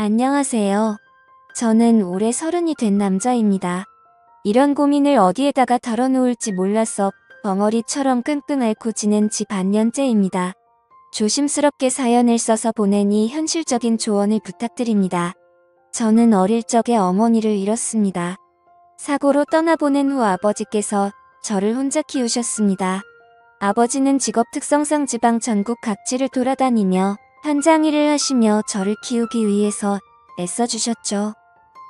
안녕하세요. 저는 올해 30이 된 남자입니다. 이런 고민을 어디에다가 털어놓을지 몰라서 벙어리처럼 끙끙 앓고 지낸 지 반년째입니다. 조심스럽게 사연을 써서 보내니 현실적인 조언을 부탁드립니다. 저는 어릴 적에 어머니를 잃었습니다. 사고로 떠나보낸 후 아버지께서 저를 혼자 키우셨습니다. 아버지는 직업 특성상 지방 전국 각지를 돌아다니며 현장 일을 하시며 저를 키우기 위해서 애써주셨죠.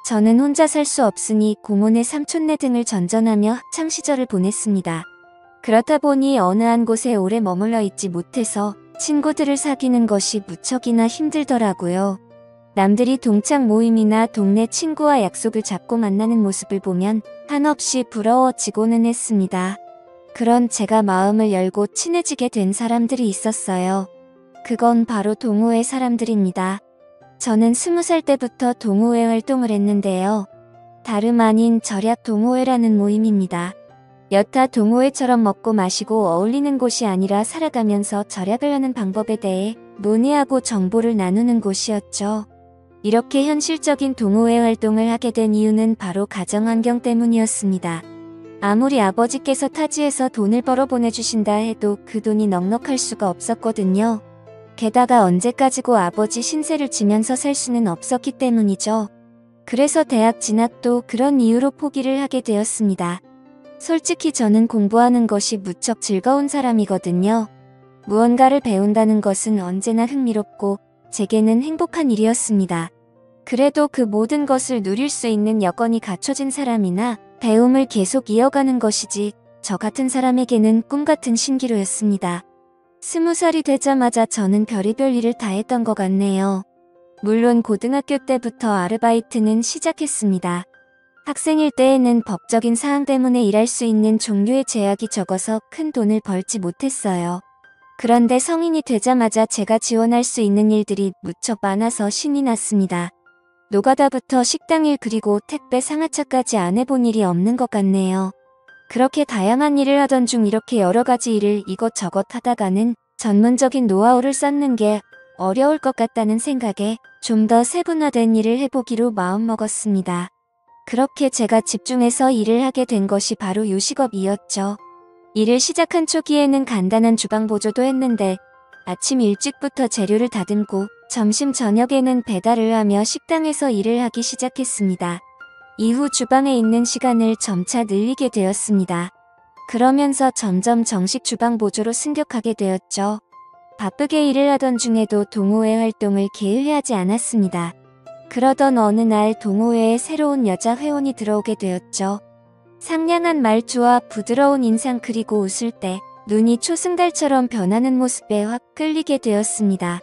저는 혼자 살 수 없으니 고모네 삼촌네 등을 전전하며 학창 시절을 보냈습니다. 그렇다 보니 어느 한 곳에 오래 머물러 있지 못해서 친구들을 사귀는 것이 무척이나 힘들더라고요. 남들이 동창 모임이나 동네 친구와 약속을 잡고 만나는 모습을 보면 한없이 부러워지고는 했습니다. 그런 제가 마음을 열고 친해지게 된 사람들이 있었어요. 그건 바로 동호회 사람들입니다. 저는 20살 때부터 동호회 활동을 했는데요. 다름 아닌 절약 동호회라는 모임입니다. 여타 동호회처럼 먹고 마시고 어울리는 곳이 아니라 살아가면서 절약을 하는 방법에 대해 논의하고 정보를 나누는 곳이었죠. 이렇게 현실적인 동호회 활동을 하게 된 이유는 바로 가정환경 때문이었습니다. 아무리 아버지께서 타지에서 돈을 벌어 보내주신다 해도 그 돈이 넉넉할 수가 없었거든요. 게다가 언제까지고 아버지 신세를 지면서 살 수는 없었기 때문이죠. 그래서 대학 진학도 그런 이유로 포기를 하게 되었습니다. 솔직히 저는 공부하는 것이 무척 즐거운 사람이거든요. 무언가를 배운다는 것은 언제나 흥미롭고 제게는 행복한 일이었습니다. 그래도 그 모든 것을 누릴 수 있는 여건이 갖춰진 사람이나 배움을 계속 이어가는 것이지 저 같은 사람에게는 꿈같은 신기루였습니다. 20살이 되자마자 저는 별의별 일을 다 했던 것 같네요. 물론 고등학교 때부터 아르바이트는 시작했습니다. 학생일 때에는 법적인 사항 때문에 일할 수 있는 종류의 제약이 적어서 큰 돈을 벌지 못했어요. 그런데 성인이 되자마자 제가 지원할 수 있는 일들이 무척 많아서 신이 났습니다. 노가다부터 식당일 그리고 택배 상하차까지 안 해본 일이 없는 것 같네요. 그렇게 다양한 일을 하던 중 이렇게 여러 가지 일을 이것저것 하다가는 전문적인 노하우를 쌓는 게 어려울 것 같다는 생각에 좀 더 세분화된 일을 해보기로 마음먹었습니다. 그렇게 제가 집중해서 일을 하게 된 것이 바로 요식업이었죠. 일을 시작한 초기에는 간단한 주방 보조도 했는데 아침 일찍부터 재료를 다듬고 점심 저녁에는 배달을 하며 식당에서 일을 하기 시작했습니다. 이후 주방에 있는 시간을 점차 늘리게 되었습니다. 그러면서 점점 정식 주방 보조로 승격하게 되었죠. 바쁘게 일을 하던 중에도 동호회 활동을 게을리하지 않았습니다. 그러던 어느 날 동호회에 새로운 여자 회원이 들어오게 되었죠. 상냥한 말투와 부드러운 인상 그리고 웃을 때 눈이 초승달처럼 변하는 모습에 확 끌리게 되었습니다.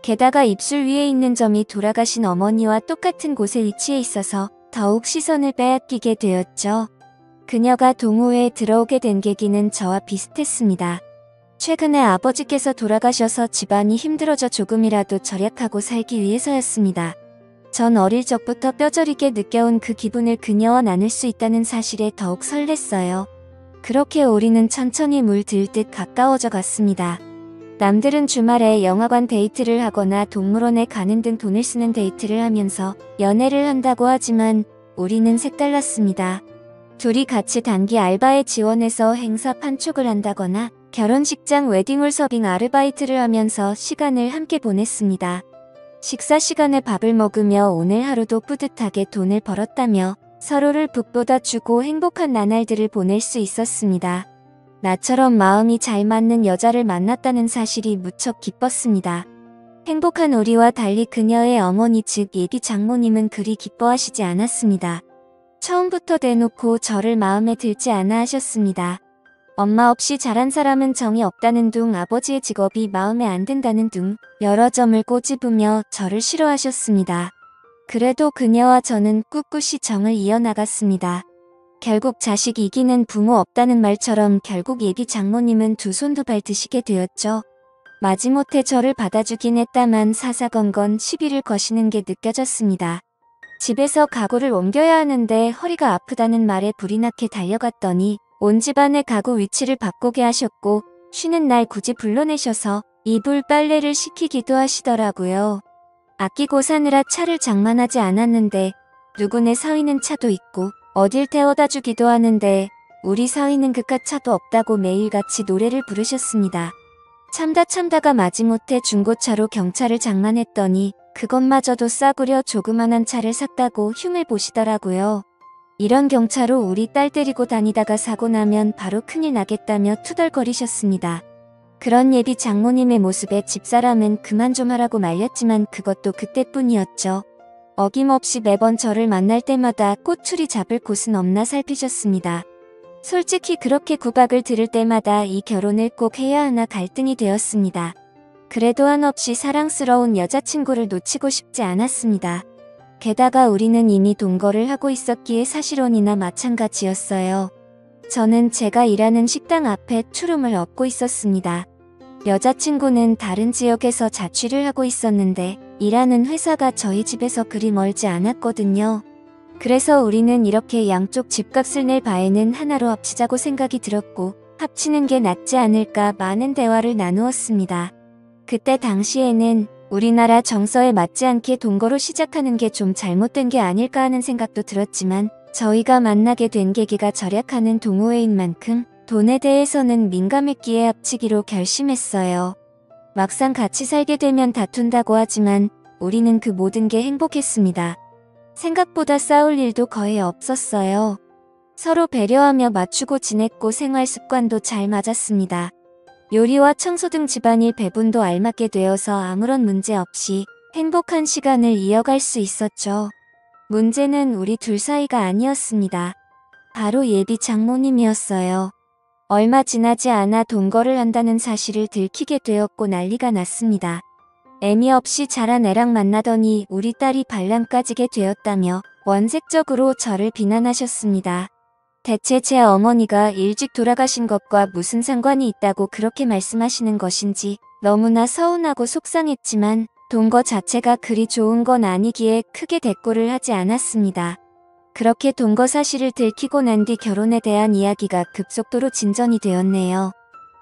게다가 입술 위에 있는 점이 돌아가신 어머니와 똑같은 곳에 위치해 있어서 더욱 시선을 빼앗기게 되었죠. 그녀가 동호회에 들어오게 된 계기는 저와 비슷했습니다. 최근에 아버지께서 돌아가셔서 집안이 힘들어져 조금이라도 절약하고 살기 위해서였습니다. 전 어릴 적부터 뼈저리게 느껴온 그 기분을 그녀와 나눌 수 있다는 사실에 더욱 설렜어요. 그렇게 우리는 천천히 물들듯 가까워져 갔습니다. 남들은 주말에 영화관 데이트를 하거나 동물원에 가는 등 돈을 쓰는 데이트를 하면서 연애를 한다고 하지만 우리는 색달랐습니다. 둘이 같이 단기 알바에 지원해서 행사 판촉을 한다거나 결혼식장 웨딩홀 서빙 아르바이트를 하면서 시간을 함께 보냈습니다. 식사 시간에 밥을 먹으며 오늘 하루도 뿌듯하게 돈을 벌었다며 서로를 북돋아 주고 행복한 나날들을 보낼 수 있었습니다. 나처럼 마음이 잘 맞는 여자를 만났다는 사실이 무척 기뻤습니다. 행복한 우리와 달리 그녀의 어머니 즉 예비 장모님은 그리 기뻐하시지 않았습니다. 처음부터 대놓고 저를 마음에 들지 않아 하셨습니다. 엄마 없이 자란 사람은 정이 없다는 둥 아버지의 직업이 마음에 안 든다는 둥 여러 점을 꼬집으며 저를 싫어하셨습니다. 그래도 그녀와 저는 꿋꿋이 정을 이어나갔습니다. 결국 자식 이기는 부모 없다는 말처럼 결국 예비 장모님은 두 손 두 발 드시게 되었죠. 마지못해 저를 받아주긴 했다만 사사건건 시비를 거시는 게 느껴졌습니다. 집에서 가구를 옮겨야 하는데 허리가 아프다는 말에 불이 나게 달려갔더니 온 집안의 가구 위치를 바꾸게 하셨고 쉬는 날 굳이 불러내셔서 이불 빨래를 시키기도 하시더라고요. 아끼고 사느라 차를 장만하지 않았는데 누구네 사위는 차도 있고 어딜 태워다 주기도 하는데 우리 사위는 그깟 차도 없다고 매일같이 노래를 부르셨습니다. 참다가 마지못해 중고차로 경차를 장만했더니 그것마저도 싸구려 조그만한 차를 샀다고 흉을 보시더라고요. 이런 경차로 우리 딸 데리고 다니다가 사고 나면 바로 큰일 나겠다며 투덜거리셨습니다. 그런 예비 장모님의 모습에 집사람은 그만 좀 하라고 말렸지만 그것도 그때뿐이었죠. 어김없이 매번 저를 만날 때마다 꼬투리 잡을 곳은 없나 살피셨습니다. 솔직히 그렇게 구박을 들을 때마다 이 결혼을 꼭 해야 하나 갈등이 되었습니다. 그래도 한없이 사랑스러운 여자친구를 놓치고 싶지 않았습니다. 게다가 우리는 이미 동거를 하고 있었기에 사실혼이나 마찬가지였어요. 저는 제가 일하는 식당 앞에 투룸을 얻고 있었습니다. 여자친구는 다른 지역에서 자취를 하고 있었는데 일하는 회사가 저희 집에서 그리 멀지 않았거든요. 그래서 우리는 이렇게 양쪽 집값을 낼 바에는 하나로 합치자고 생각이 들었고 합치는 게 낫지 않을까 많은 대화를 나누었습니다. 그때 당시에는 우리나라 정서에 맞지 않게 동거로 시작하는 게 좀 잘못된 게 아닐까 하는 생각도 들었지만 저희가 만나게 된 계기가 절약하는 동호회인 만큼 돈에 대해서는 민감했기에 합치기로 결심했어요. 막상 같이 살게 되면 다툰다고 하지만 우리는 그 모든 게 행복했습니다. 생각보다 싸울 일도 거의 없었어요. 서로 배려하며 맞추고 지냈고 생활 습관도 잘 맞았습니다. 요리와 청소 등 집안일 배분도 알맞게 되어서 아무런 문제 없이 행복한 시간을 이어갈 수 있었죠. 문제는 우리 둘 사이가 아니었습니다. 바로 예비 장모님이었어요. 얼마 지나지 않아 동거를 한다는 사실을 들키게 되었고 난리가 났습니다. 애미 없이 자란 애랑 만나더니 우리 딸이 발람 까지게 되었다며 원색적으로 저를 비난하셨습니다. 대체 제 어머니가 일찍 돌아가신 것과 무슨 상관이 있다고 그렇게 말씀하시는 것인지 너무나 서운하고 속상했지만 동거 자체가 그리 좋은 건 아니기에 크게 대꾸를 하지 않았습니다. 그렇게 동거 사실을 들키고 난 뒤 결혼에 대한 이야기가 급속도로 진전이 되었네요.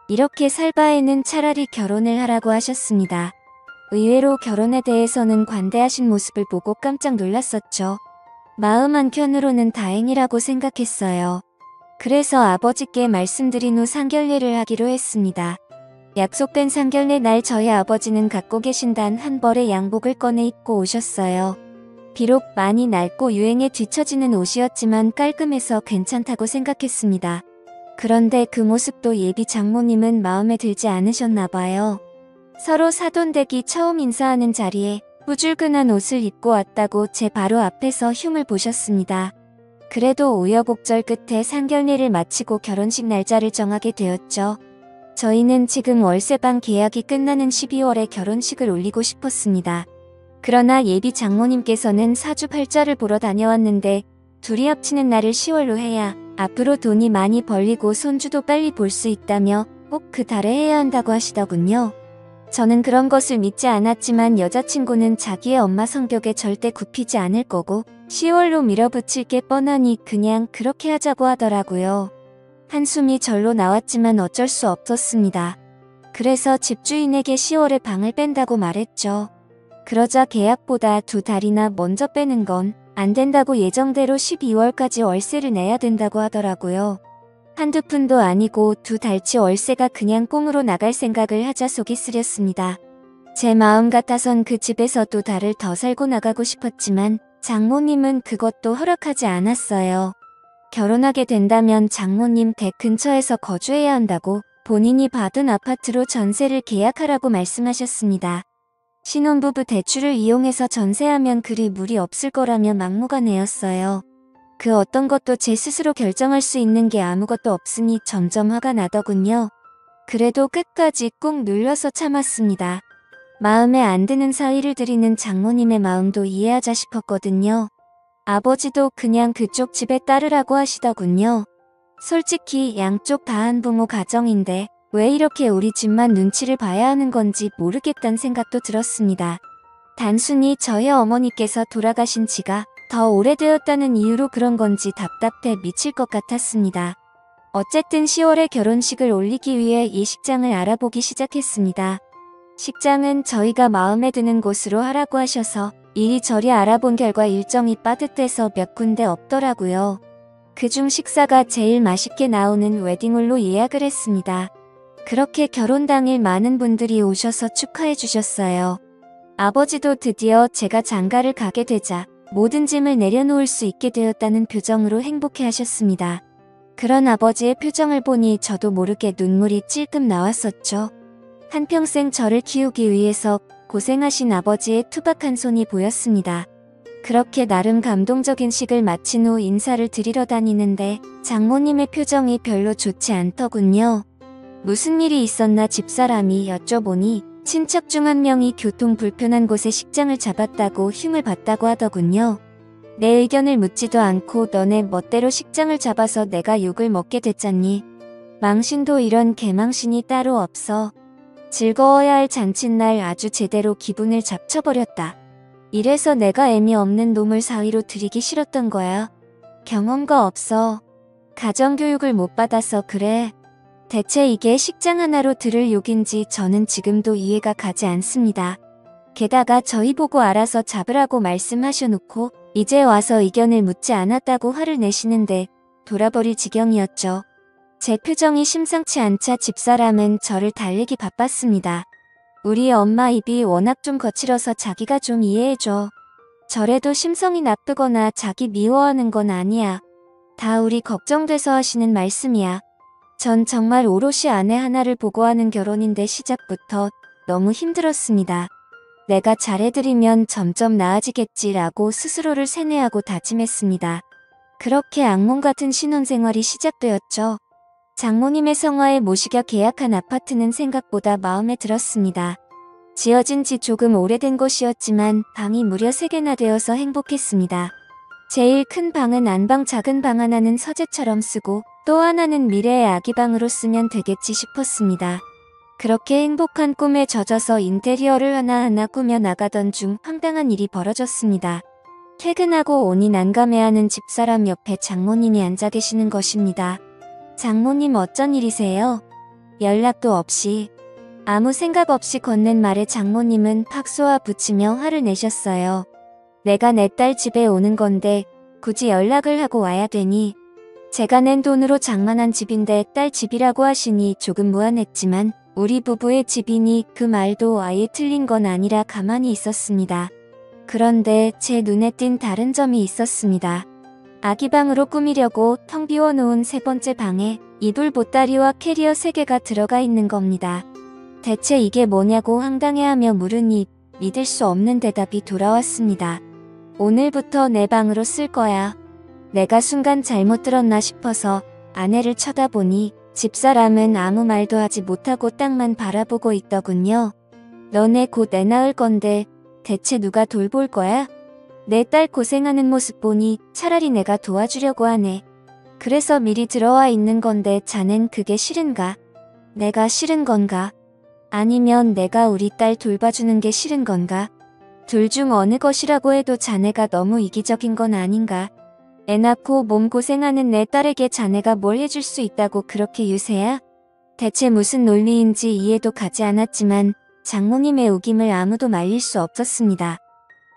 이렇게 살 바에는 차라리 결혼을 하라고 하셨습니다. 의외로 결혼에 대해서는 관대하신 모습을 보고 깜짝 놀랐었죠. 마음 한켠으로는 다행이라고 생각했어요. 그래서 아버지께 말씀드린 후 상견례를 하기로 했습니다. 약속된 상견례 날 저희 아버지는 갖고 계신 단 한 벌의 양복을 꺼내 입고 오셨어요. 비록 많이 낡고 유행에 뒤처지는 옷이었지만 깔끔해서 괜찮다고 생각했습니다. 그런데 그 모습도 예비 장모님은 마음에 들지 않으셨나 봐요. 서로 사돈댁이 처음 인사하는 자리에 후줄근한 옷을 입고 왔다고 제 바로 앞에서 흉을 보셨습니다. 그래도 우여곡절 끝에 상견례를 마치고 결혼식 날짜를 정하게 되었죠. 저희는 지금 월세방 계약이 끝나는 12월에 결혼식을 올리고 싶었습니다. 그러나 예비 장모님께서는 사주팔자를 보러 다녀왔는데 둘이 합치는 날을 10월로 해야 앞으로 돈이 많이 벌리고 손주도 빨리 볼 수 있다며 꼭 그 달에 해야 한다고 하시더군요. 저는 그런 것을 믿지 않았지만 여자친구는 자기의 엄마 성격에 절대 굽히지 않을 거고 10월로 밀어붙일 게 뻔하니 그냥 그렇게 하자고 하더라고요. 한숨이 절로 나왔지만 어쩔 수 없었습니다. 그래서 집주인에게 10월에 방을 뺀다고 말했죠. 그러자 계약보다 2달이나 먼저 빼는 건 안 된다고 예정대로 12월까지 월세를 내야 된다고 하더라고요. 한두 푼도 아니고 2달치 월세가 그냥 꽁으로 나갈 생각을 하자 속이 쓰렸습니다. 제 마음 같아선 그 집에서도 달을 더 살고 나가고 싶었지만 장모님은 그것도 허락하지 않았어요. 결혼하게 된다면 장모님 댁 근처에서 거주해야 한다고 본인이 받은 아파트로 전세를 계약하라고 말씀하셨습니다. 신혼부부 대출을 이용해서 전세하면 그리 무리 없을 거라며 막무가내였어요. 그 어떤 것도 제 스스로 결정할 수 있는 게 아무것도 없으니 점점 화가 나더군요. 그래도 끝까지 꾹 눌러서 참았습니다. 마음에 안 드는 사위를 드리는 장모님의 마음도 이해하자 싶었거든요. 아버지도 그냥 그쪽 집에 따르라고 하시더군요. 솔직히 양쪽 다 한부모 가정인데 왜 이렇게 우리 집만 눈치를 봐야 하는 건지 모르겠다는 생각도 들었습니다. 단순히 저희 어머니께서 돌아가신 지가 더 오래되었다는 이유로 그런 건지 답답해 미칠 것 같았습니다. 어쨌든 10월에 결혼식을 올리기 위해 예식장을 알아보기 시작했습니다. 식장은 저희가 마음에 드는 곳으로 하라고 하셔서 이리저리 알아본 결과 일정이 빠듯해서 몇 군데 없더라고요. 그중 식사가 제일 맛있게 나오는 웨딩홀로 예약을 했습니다. 그렇게 결혼 당일 많은 분들이 오셔서 축하해 주셨어요. 아버지도 드디어 제가 장가를 가게 되자 모든 짐을 내려놓을 수 있게 되었다는 표정으로 행복해 하셨습니다. 그런 아버지의 표정을 보니 저도 모르게 눈물이 찔끔 나왔었죠. 한평생 저를 키우기 위해서 고생하신 아버지의 투박한 손이 보였습니다. 그렇게 나름 감동적인 식을 마친 후 인사를 드리러 다니는데 장모님의 표정이 별로 좋지 않더군요. 무슨 일이 있었나 집사람이 여쭤보니 친척 중 한 명이 교통 불편한 곳에 식장을 잡았다고 흉을 봤다고 하더군요. 내 의견을 묻지도 않고 너네 멋대로 식장을 잡아서 내가 욕을 먹게 됐잖니. 망신도 이런 개망신이 따로 없어. 즐거워야 할 잔칫날 아주 제대로 기분을 잡쳐버렸다. 이래서 내가 애미 없는 놈을 사위로 들이기 싫었던 거야. 경험가 없어. 가정교육을 못 받아서 그래. 대체 이게 식장 하나로 들을 욕인지 저는 지금도 이해가 가지 않습니다. 게다가 저희 보고 알아서 잡으라고 말씀하셔놓고 이제 와서 의견을 묻지 않았다고 화를 내시는데 돌아버릴 지경이었죠. 제 표정이 심상치 않자 집사람은 저를 달래기 바빴습니다. 우리 엄마 입이 워낙 좀 거칠어서 자기가 좀 이해해줘. 저래도 심성이 나쁘거나 자기 미워하는 건 아니야. 다 우리 걱정돼서 하시는 말씀이야. 전 정말 오롯이 아내 하나를 보고 하는 결혼인데 시작부터 너무 힘들었습니다. 내가 잘해드리면 점점 나아지겠지라고 스스로를 세뇌하고 다짐했습니다. 그렇게 악몽 같은 신혼생활이 시작되었죠. 장모님의 성화에 모시겨 계약한 아파트는 생각보다 마음에 들었습니다. 지어진 지 조금 오래된 곳이었지만 방이 무려 3개나 되어서 행복했습니다. 제일 큰 방은 안방, 작은 방 하나는 서재처럼 쓰고 또 하나는 미래의 아기방으로 쓰면 되겠지 싶었습니다. 그렇게 행복한 꿈에 젖어서 인테리어를 하나하나 꾸며 나가던 중 황당한 일이 벌어졌습니다. 퇴근하고 오니 난감해하는 집사람 옆에 장모님이 앉아 계시는 것입니다. 장모님 어쩐 일이세요? 연락도 없이. 아무 생각 없이 건넨 말에 장모님은 팍 쏘아 붙이며 화를 내셨어요. 내가 내 딸 집에 오는 건데 굳이 연락을 하고 와야 되니? 제가 낸 돈으로 장만한 집인데 딸 집이라고 하시니 조금 무안했지만 우리 부부의 집이니 그 말도 아예 틀린 건 아니라 가만히 있었습니다. 그런데 제 눈에 띈 다른 점이 있었습니다. 아기방으로 꾸미려고 텅 비워놓은 3번째 방에 이불, 보따리와 캐리어 3개가 들어가 있는 겁니다. 대체 이게 뭐냐고 황당해하며 물으니 믿을 수 없는 대답이 돌아왔습니다. 오늘부터 내 방으로 쓸 거야. 내가 순간 잘못 들었나 싶어서 아내를 쳐다보니 집사람은 아무 말도 하지 못하고 땅만 바라보고 있더군요. 너네 곧 애 낳을 건데 대체 누가 돌볼 거야? 내 딸 고생하는 모습 보니 차라리 내가 도와주려고 하네. 그래서 미리 들어와 있는 건데 자넨 그게 싫은가? 내가 싫은 건가? 아니면 내가 우리 딸 돌봐주는 게 싫은 건가? 둘 중 어느 것이라고 해도 자네가 너무 이기적인 건 아닌가? 애 낳고 몸 고생하는 내 딸에게 자네가 뭘 해줄 수 있다고 그렇게 유세야? 대체 무슨 논리인지 이해도 가지 않았지만 장모님의 우김을 아무도 말릴 수 없었습니다.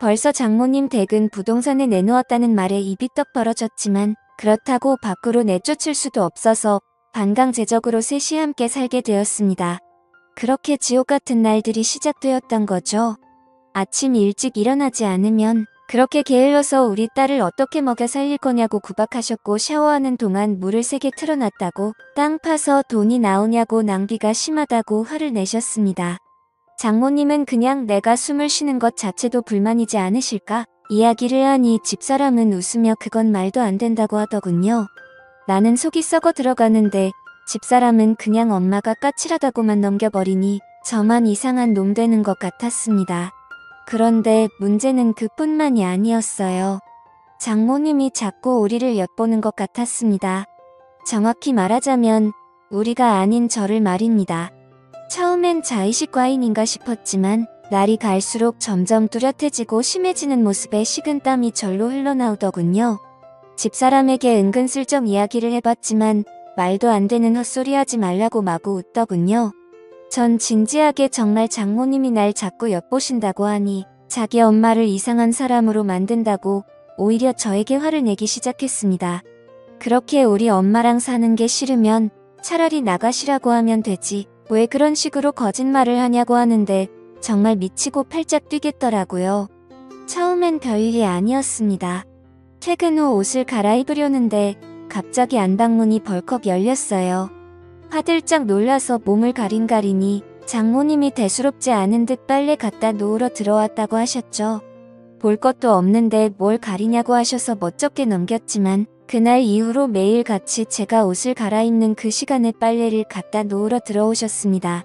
벌써 장모님 댁은 부동산에 내놓았다는 말에 입이 떡 벌어졌지만 그렇다고 밖으로 내쫓을 수도 없어서 반강제적으로 셋이 함께 살게 되었습니다. 그렇게 지옥 같은 날들이 시작되었던 거죠. 아침 일찍 일어나지 않으면 그렇게 게을러서 우리 딸을 어떻게 먹여 살릴 거냐고 구박하셨고 샤워하는 동안 물을 세게 틀어놨다고 땅 파서 돈이 나오냐고 낭비가 심하다고 화를 내셨습니다. 장모님은 그냥 내가 숨을 쉬는 것 자체도 불만이지 않으실까? 이야기를 하니 집사람은 웃으며 그건 말도 안 된다고 하더군요. 나는 속이 썩어 들어가는데 집사람은 그냥 엄마가 까칠하다고만 넘겨버리니 저만 이상한 놈 되는 것 같았습니다. 그런데 문제는 그뿐만이 아니었어요. 장모님이 자꾸 우리를 엿보는 것 같았습니다. 정확히 말하자면 우리가 아닌 저를 말입니다. 처음엔 자의식 과잉인가 싶었지만 날이 갈수록 점점 뚜렷해지고 심해지는 모습에 식은땀이 절로 흘러나오더군요. 집사람에게 은근슬쩍 이야기를 해봤지만 말도 안 되는 헛소리 하지 말라고 마구 웃더군요. 전 진지하게 정말 장모님이 날 자꾸 엿보신다고 하니 자기 엄마를 이상한 사람으로 만든다고 오히려 저에게 화를 내기 시작했습니다. 그렇게 우리 엄마랑 사는 게 싫으면 차라리 나가시라고 하면 되지. 왜 그런 식으로 거짓말을 하냐고 하는데 정말 미치고 팔짝 뛰겠더라고요. 처음엔 별일이 아니었습니다. 퇴근 후 옷을 갈아입으려는데 갑자기 안방문이 벌컥 열렸어요. 화들짝 놀라서 몸을 가린가리니 장모님이 대수롭지 않은 듯 빨래 갖다 놓으러 들어왔다고 하셨죠. 볼 것도 없는데 뭘 가리냐고 하셔서 멋쩍게 넘겼지만 그날 이후로 매일 같이 제가 옷을 갈아입는 그 시간에 빨래를 갖다 놓으러 들어오셨습니다.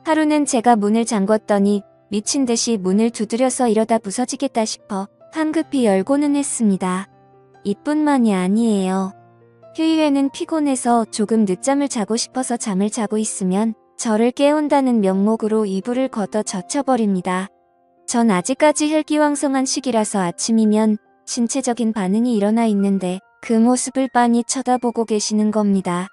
하루는 제가 문을 잠궜더니 미친 듯이 문을 두드려서 이러다 부서지겠다 싶어 황급히 열고는 했습니다. 이뿐만이 아니에요. 휴일에는 피곤해서 조금 늦잠을 자고 싶어서 잠을 자고 있으면 저를 깨운다는 명목으로 이불을 걷어 젖혀버립니다. 전 아직까지 혈기왕성한 시기라서 아침이면 신체적인 반응이 일어나 있는데 그 모습을 빤히 쳐다보고 계시는 겁니다.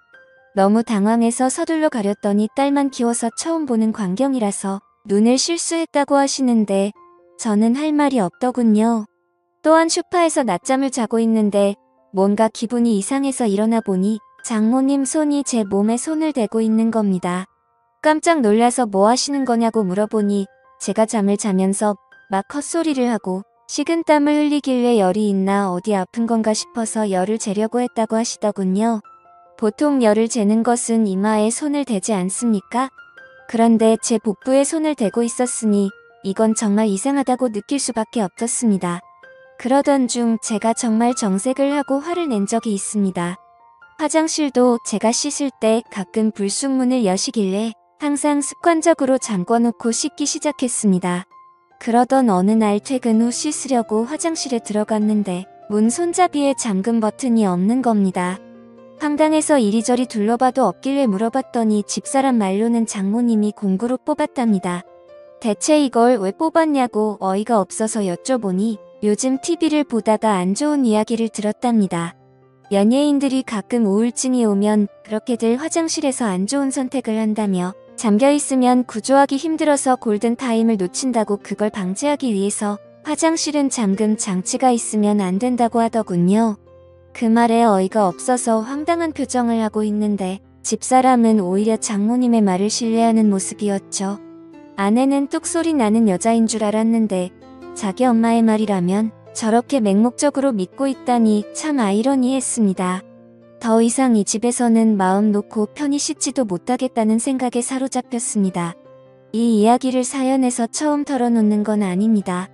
너무 당황해서 서둘러 가렸더니 딸만 키워서 처음 보는 광경이라서 눈을 실수했다고 하시는데 저는 할 말이 없더군요. 또한 소파에서 낮잠을 자고 있는데 뭔가 기분이 이상해서 일어나 보니 장모님 손이 제 몸에 손을 대고 있는 겁니다. 깜짝 놀라서 뭐 하시는 거냐고 물어보니 제가 잠을 자면서 막 헛소리를 하고 식은땀을 흘리길래 열이 있나 어디 아픈 건가 싶어서 열을 재려고 했다고 하시더군요. 보통 열을 재는 것은 이마에 손을 대지 않습니까? 그런데 제 복부에 손을 대고 있었으니 이건 정말 이상하다고 느낄 수밖에 없었습니다. 그러던 중 제가 정말 정색을 하고 화를 낸 적이 있습니다. 화장실도 제가 씻을 때 가끔 불쑥문을 여시길래 항상 습관적으로 잠궈놓고 씻기 시작했습니다. 그러던 어느 날 퇴근 후 씻으려고 화장실에 들어갔는데 문 손잡이에 잠금 버튼이 없는 겁니다. 황당해서 이리저리 둘러봐도 없길래 물어봤더니 집사람 말로는 장모님이 공구로 뽑았답니다. 대체 이걸 왜 뽑았냐고 어이가 없어서 여쭤보니 요즘 TV를 보다가 안 좋은 이야기를 들었답니다. 연예인들이 가끔 우울증이 오면 그렇게들 화장실에서 안 좋은 선택을 한다며 잠겨있으면 구조하기 힘들어서 골든타임을 놓친다고 그걸 방지하기 위해서 화장실은 잠금 장치가 있으면 안 된다고 하더군요. 그 말에 어이가 없어서 황당한 표정을 하고 있는데 집사람은 오히려 장모님의 말을 신뢰하는 모습이었죠. 아내는 뚝소리 나는 여자인 줄 알았는데 자기 엄마의 말이라면 저렇게 맹목적으로 믿고 있다니 참 아이러니했습니다. 더 이상 이 집에서는 마음 놓고 편히 씻지도 못하겠다는 생각에 사로잡혔습니다. 이 이야기를 사연에서 처음 털어놓는 건 아닙니다.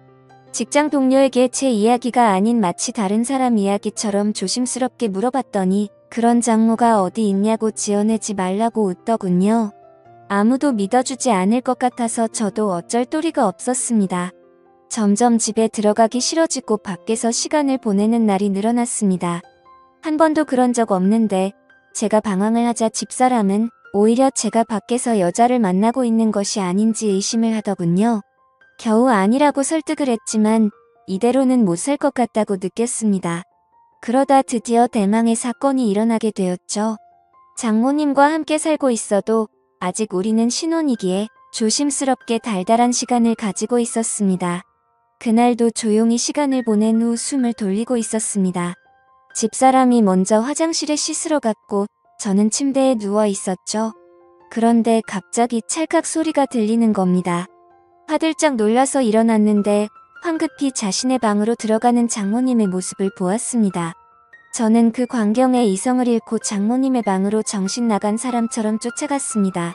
직장 동료에게 제 이야기가 아닌 마치 다른 사람 이야기처럼 조심스럽게 물어봤더니 그런 장모가 어디 있냐고 지어내지 말라고 웃더군요. 아무도 믿어주지 않을 것 같아서 저도 어쩔 도리가 없었습니다. 점점 집에 들어가기 싫어지고 밖에서 시간을 보내는 날이 늘어났습니다. 한 번도 그런 적 없는데 제가 방황을 하자 집사람은 오히려 제가 밖에서 여자를 만나고 있는 것이 아닌지 의심을 하더군요. 겨우 아니라고 설득을 했지만 이대로는 못 살 것 같다고 느꼈습니다. 그러다 드디어 대망의 사건이 일어나게 되었죠. 장모님과 함께 살고 있어도 아직 우리는 신혼이기에 조심스럽게 달달한 시간을 가지고 있었습니다. 그날도 조용히 시간을 보낸 후 숨을 돌리고 있었습니다. 집사람이 먼저 화장실에 씻으러 갔고 저는 침대에 누워 있었죠. 그런데 갑자기 찰칵 소리가 들리는 겁니다. 화들짝 놀라서 일어났는데 황급히 자신의 방으로 들어가는 장모님의 모습을 보았습니다. 저는 그 광경에 이성을 잃고 장모님의 방으로 정신 나간 사람처럼 쫓아갔습니다.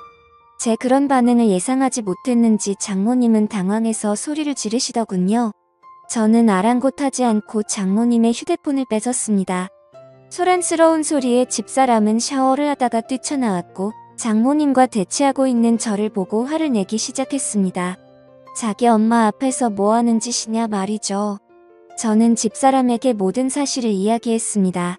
제 그런 반응을 예상하지 못했는지 장모님은 당황해서 소리를 지르시더군요. 저는 아랑곳하지 않고 장모님의 휴대폰을 뺏었습니다. 소란스러운 소리에 집사람은 샤워를 하다가 뛰쳐나왔고 장모님과 대치하고 있는 저를 보고 화를 내기 시작했습니다. 자기 엄마 앞에서 뭐 하는 짓이냐 말이죠. 저는 집사람에게 모든 사실을 이야기했습니다.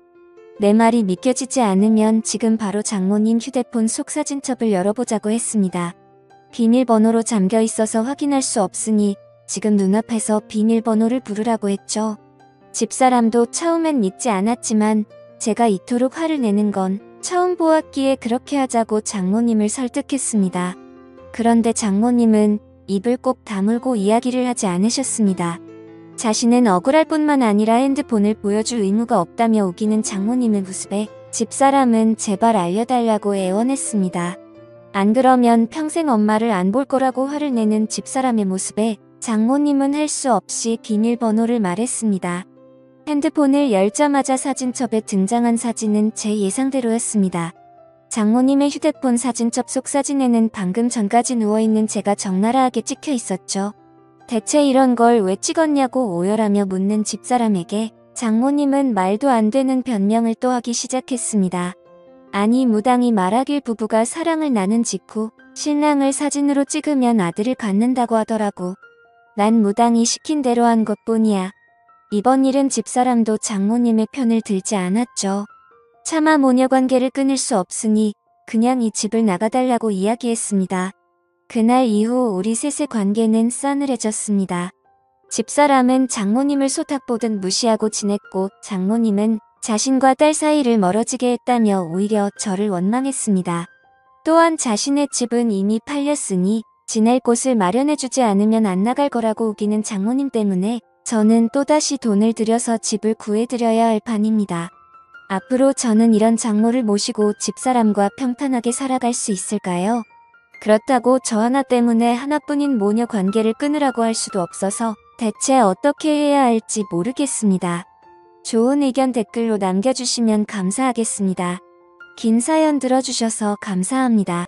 내 말이 믿겨지지 않으면 지금 바로 장모님 휴대폰 속 사진첩을 열어보자고 했습니다. 비밀번호로 잠겨 있어서 확인할 수 없으니 지금 눈앞에서 비밀번호를 부르라고 했죠. 집사람도 처음엔 믿지 않았지만 제가 이토록 화를 내는 건 처음 보았기에 그렇게 하자고 장모님을 설득했습니다. 그런데 장모님은 입을 꼭 다물고 이야기를 하지 않으셨습니다. 자신은 억울할 뿐만 아니라 핸드폰을 보여줄 의무가 없다며 우기는 장모님의 모습에 집사람은 제발 알려달라고 애원했습니다. 안 그러면 평생 엄마를 안 볼 거라고 화를 내는 집사람의 모습에 장모님은 할 수 없이 비밀번호를 말했습니다. 핸드폰을 열자마자 사진첩에 등장한 사진은 제 예상대로였습니다. 장모님의 휴대폰 사진 접속 사진에는 방금 전까지 누워있는 제가 적나라하게 찍혀 있었죠. 대체 이런 걸 왜 찍었냐고 오열하며 묻는 집사람에게 장모님은 말도 안 되는 변명을 또 하기 시작했습니다. 아니 무당이 말하길 부부가 사랑을 나눈 직후 신랑을 사진으로 찍으면 아들을 갖는다고 하더라고. 난 무당이 시킨 대로 한 것뿐이야. 이번 일은 집사람도 장모님의 편을 들지 않았죠. 차마 모녀 관계를 끊을 수 없으니 그냥 이 집을 나가달라고 이야기했습니다. 그날 이후 우리 셋의 관계는 싸늘해졌습니다. 집사람은 장모님을 소탁보듯 무시하고 지냈고 장모님은 자신과 딸 사이를 멀어지게 했다며 오히려 저를 원망했습니다. 또한 자신의 집은 이미 팔렸으니 지낼 곳을 마련해주지 않으면 안 나갈 거라고 우기는 장모님 때문에 저는 또다시 돈을 들여서 집을 구해드려야 할 판입니다. 앞으로 저는 이런 장모를 모시고 집사람과 평탄하게 살아갈 수 있을까요? 그렇다고 저 하나 때문에 하나뿐인 모녀 관계를 끊으라고 할 수도 없어서 대체 어떻게 해야 할지 모르겠습니다. 좋은 의견 댓글로 남겨주시면 감사하겠습니다. 긴 사연 들어주셔서 감사합니다.